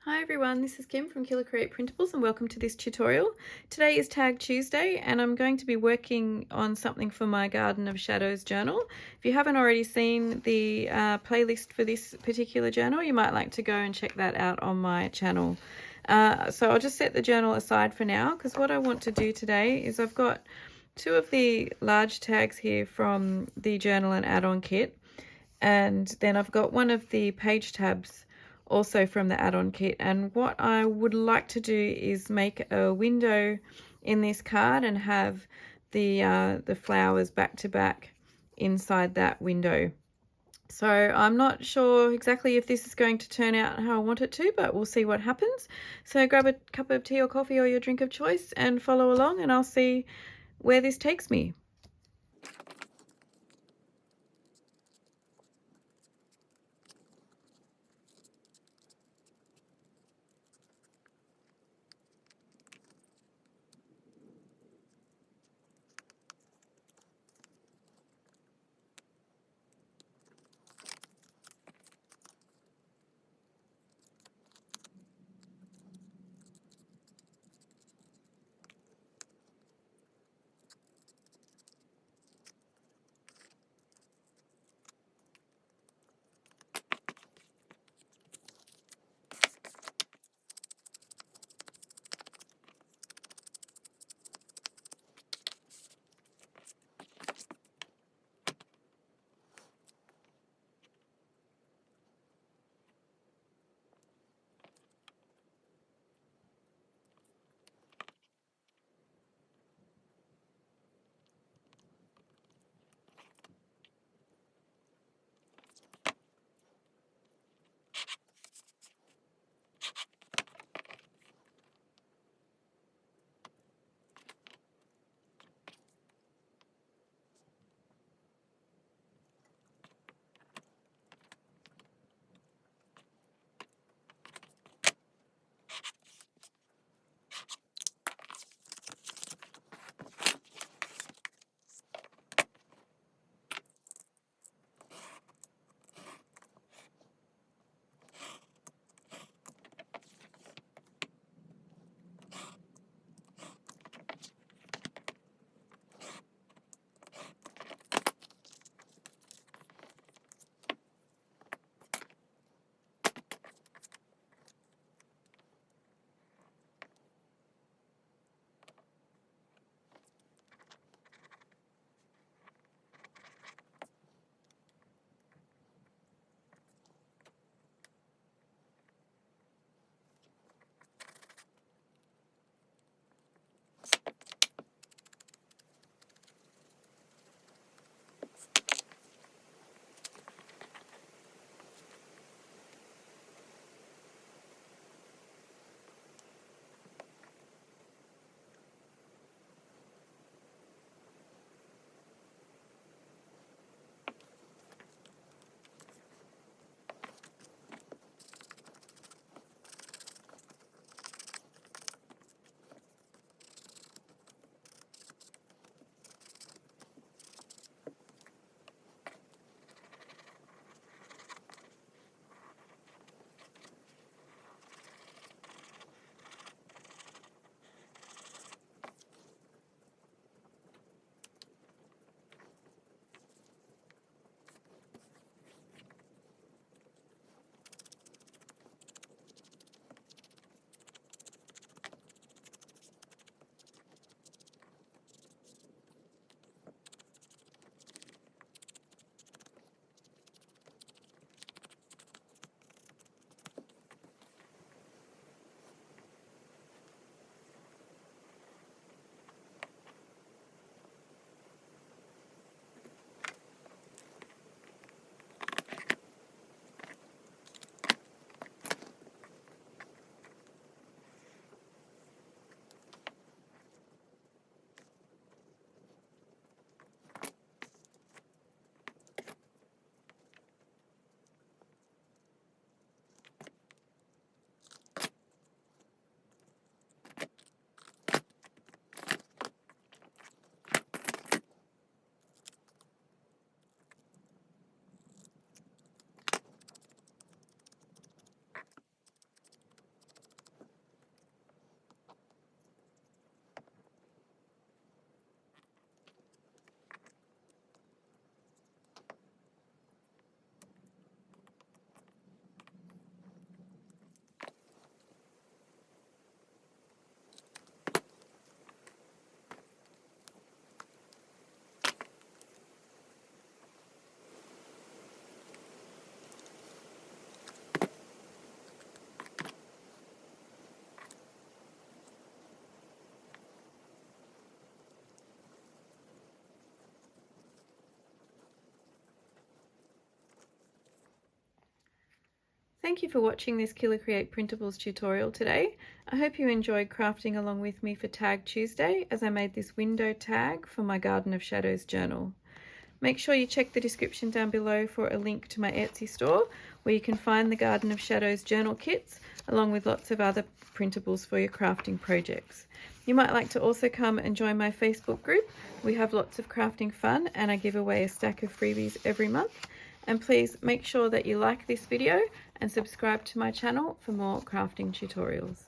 Hi everyone, this is Kim from KILA Create Printables and welcome to this tutorial. Today is Tag Tuesday and I'm going to be working on something for my Garden of Shadows journal. If you haven't already seen the playlist for this particular journal, you might like to go and check that out on my channel. So I'll just set the journal aside for now because what I want to do today is I've got two of the large tags here from the journal and add-on kit, and then I've got one of the page tabs also from the add-on kit, and what I would like to do is make a window in this card and have the flowers back to back inside that window. So I'm not sure exactly if this is going to turn out how I want it to, but we'll see what happens. So grab a cup of tea or coffee or your drink of choice and follow along, and I'll see where this takes me. Thank you for watching this KILA Create Printables tutorial today. I hope you enjoyed crafting along with me for Tag Tuesday as I made this window tag for my Garden of Shadows journal. Make sure you check the description down below for a link to my Etsy store where you can find the Garden of Shadows journal kits along with lots of other printables for your crafting projects. You might like to also come and join my Facebook group. We have lots of crafting fun and I give away a stack of freebies every month. And please make sure that you like this video and subscribe to my channel for more crafting tutorials.